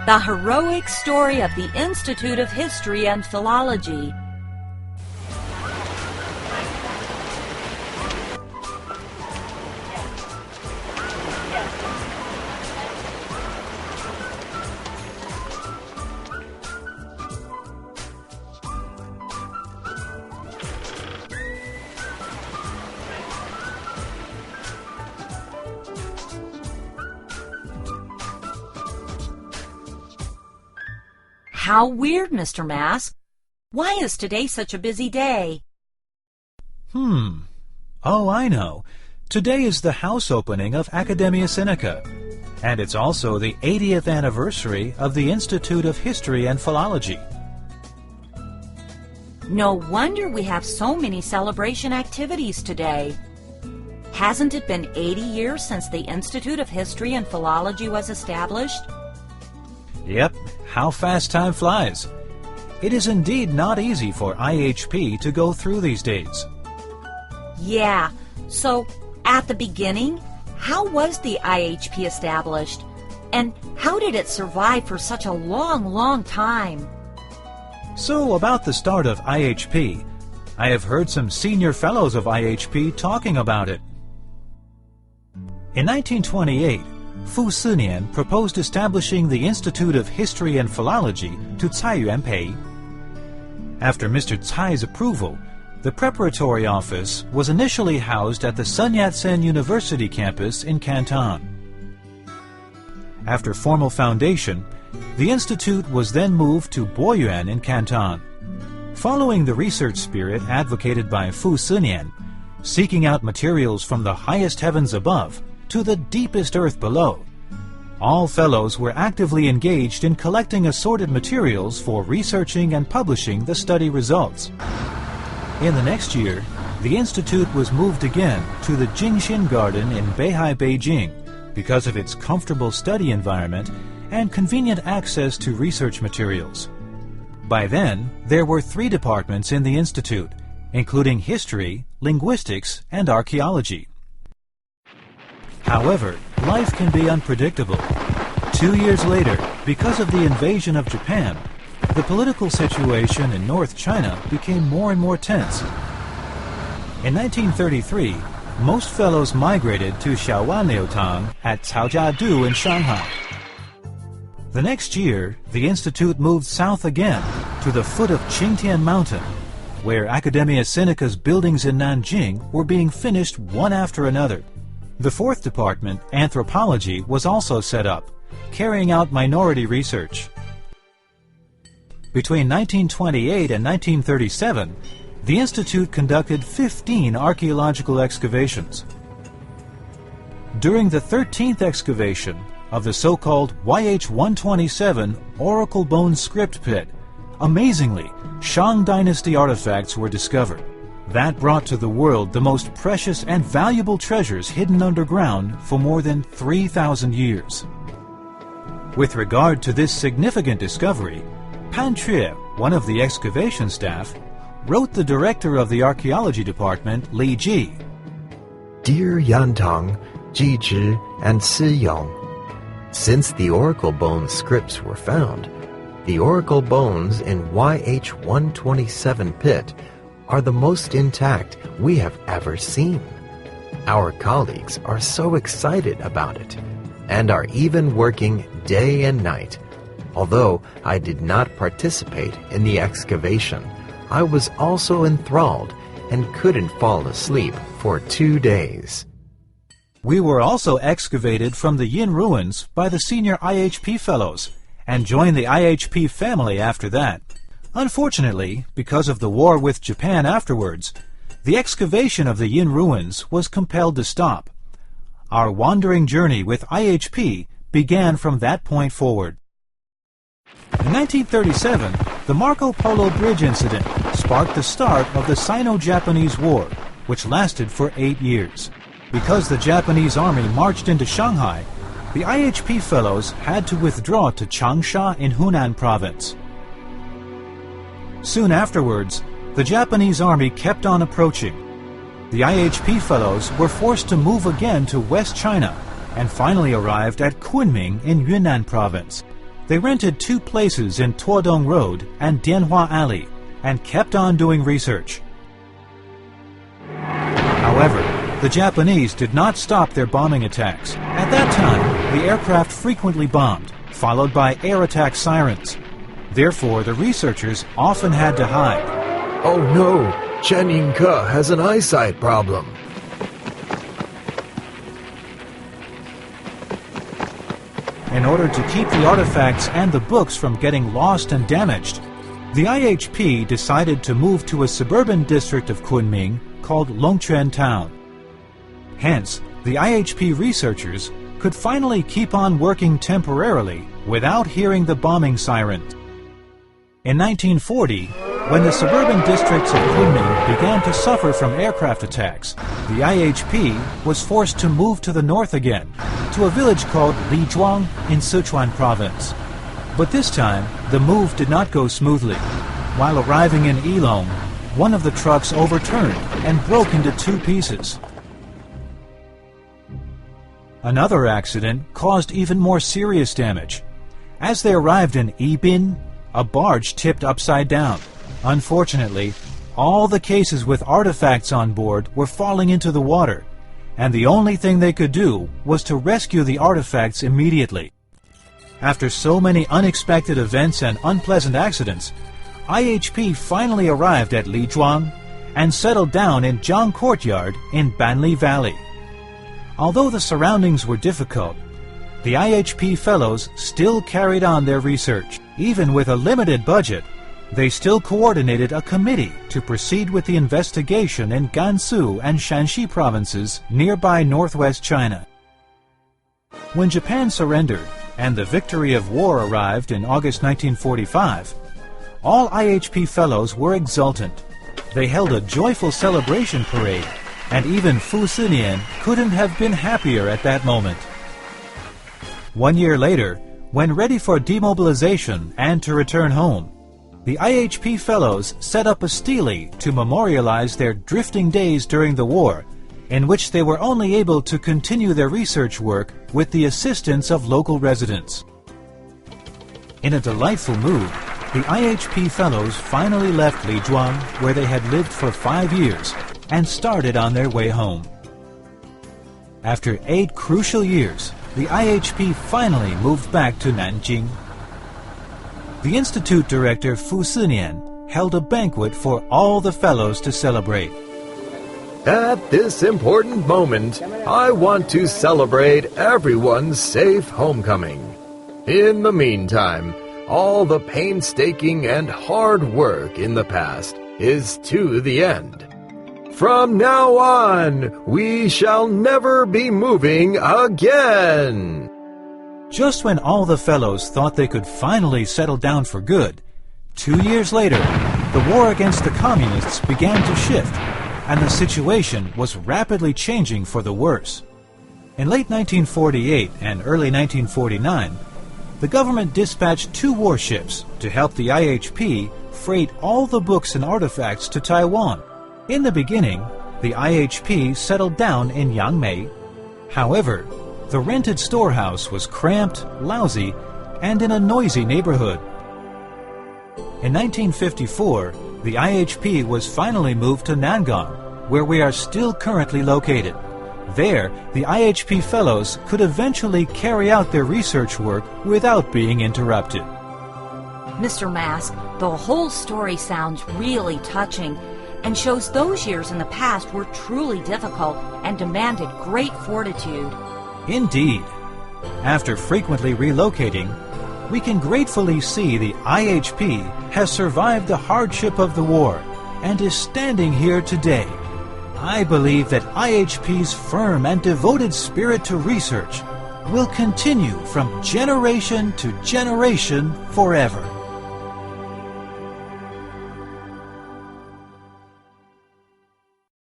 The heroic story of the Institute of History and Philology. How weird, Mr. Mask. Why is today such a busy day? Oh, I know. Today is the house opening of Academia Sinica, and it's also the 80th anniversary of the Institute of History and Philology. No wonder we have so many celebration activities today. Hasn't it been 80 years since the Institute of History and Philology was established? Yep, how fast time flies. It is indeed not easy for IHP to go through these days. Yeah, so at the beginning, how was the IHP established? And how did it survive for such a long time? So about the start of IHP, I have heard some senior fellows of IHP talking about it. In 1928, 复4年 proposed establishing the Institute of History and Philology to Cai Yuanpei. After Mr. Cai's approval, the preparatory office was initially housed at the Sun Yat-sen University campus in Canton. After formal foundation, the institute was then moved to Boyuan in Canton. Following the research spirit advocated by 复4年, seeking out materials from the highest heavens above to the deepest earth below, all fellows were actively engaged in collecting assorted materials for researching and publishing the study results. In the next year, the institute was moved again to the Jingxin Garden in Beihai, Beijing, because of its comfortable study environment and convenient access to research materials. By then, there were 3 departments in the institute, including history, linguistics, and archaeology. However, life can be unpredictable. 2 years later, because of the invasion of Japan, the political situation in North China became more and more tense. In 1933, most fellows migrated to Xiaowanliutang at Caojiadu in Shanghai. The next year, the institute moved south again to the foot of Qingtian Mountain, where Academia Sinica's buildings in Nanjing were being finished one after another. The 4th department, anthropology, was also set up, carrying out minority research. Between 1928 and 1937, the institute conducted 15 archaeological excavations. During the 13th excavation of the so-called YH-127 Oracle Bone Script Pit, amazingly, Shang Dynasty artifacts were discovered. That brought to the world the most precious and valuable treasures hidden underground for more than 3,000 years. With regard to this significant discovery, Pan Chue, one of the excavation staff, wrote the director of the archaeology department, Li Ji. Dear Yantang, Ji Zhi, and Si Yong, since the oracle bone scripts were found, the oracle bones in YH-127 pit are the most intact we have ever seen. Our colleagues are so excited about it and are even working day and night. Although I did not participate in the excavation, I was also enthralled and couldn't fall asleep for 2 days. We were also excavated from the Yin ruins by the senior IHP fellows and joined the IHP family after that. Unfortunately, because of the war with Japan afterwards, the excavation of the Yin ruins was compelled to stop. Our wandering journey with IHP began from that point forward. In 1937, the Marco Polo Bridge incident sparked the start of the Sino-Japanese War, which lasted for 8 years. Because the Japanese army marched into Shanghai, the IHP fellows had to withdraw to Changsha in Hunan province. Soon afterwards, the Japanese army kept on approaching. The IHP fellows were forced to move again to West China and finally arrived at Kunming in Yunnan province. They rented 2 places in Tuodong Road and Dianhua Alley and kept on doing research. However, the Japanese did not stop their bombing attacks. At that time, the aircraft frequently bombed, followed by air attack sirens. Therefore, the researchers often had to hide. Oh no, Chen Yingke has an eyesight problem. In order to keep the artifacts and the books from getting lost and damaged, the IHP decided to move to a suburban district of Kunming called Longquan Town. Hence, the IHP researchers could finally keep on working temporarily without hearing the bombing sirens. In 1940, when the suburban districts of Kunming began to suffer from aircraft attacks, the IHP was forced to move to the north again, to a village called Lizhuang in Sichuan province. But this time, the move did not go smoothly. While arriving in Yilong, one of the trucks overturned and broke into 2 pieces. Another accident caused even more serious damage. As they arrived in Yibin, a barge tipped upside down. Unfortunately, all the cases with artifacts on board were falling into the water, and the only thing they could do was to rescue the artifacts immediately. After so many unexpected events and unpleasant accidents, IHP finally arrived at Lizhuang and settled down in Zhang Courtyard in Banli Valley. Although the surroundings were difficult, the IHP fellows still carried on their research. Even with a limited budget, they still coordinated a committee to proceed with the investigation in Gansu and Shanxi provinces nearby northwest China. When Japan surrendered and the victory of war arrived in August 1945, all IHP fellows were exultant. They held a joyful celebration parade, and even Fu Sinian couldn't have been happier at that moment. 1 year later, when ready for demobilization and to return home, the IHP fellows set up a stele to memorialize their drifting days during the war, in which they were only able to continue their research work with the assistance of local residents. In a delightful mood, the IHP fellows finally left Lizhuang, where they had lived for 5 years, and started on their way home. After 8 crucial years, the IHP finally moved back to Nanjing. The Institute Director Fu Sinian held a banquet for all the fellows to celebrate. At this important moment, I want to celebrate everyone's safe homecoming. In the meantime, all the painstaking and hard work in the past is to the end. From now on, we shall never be moving again. Just when all the fellows thought they could finally settle down for good, 2 years later, the war against the communists began to shift, and the situation was rapidly changing for the worse. In late 1948 and early 1949, the government dispatched 2 warships to help the IHP freight all the books and artifacts to Taiwan. In the beginning, the IHP settled down in Yangmei. However, the rented storehouse was cramped, lousy, and in a noisy neighborhood. In 1954, the IHP was finally moved to Nangang, where we are still currently located. There, the IHP fellows could eventually carry out their research work without being interrupted. Mr. Mask, the whole story sounds really touching and shows those years in the past were truly difficult and demanded great fortitude. Indeed. After frequently relocating, we can gratefully see the IHP has survived the hardship of the war and is standing here today. I believe that IHP's firm and devoted spirit to research will continue from generation to generation forever.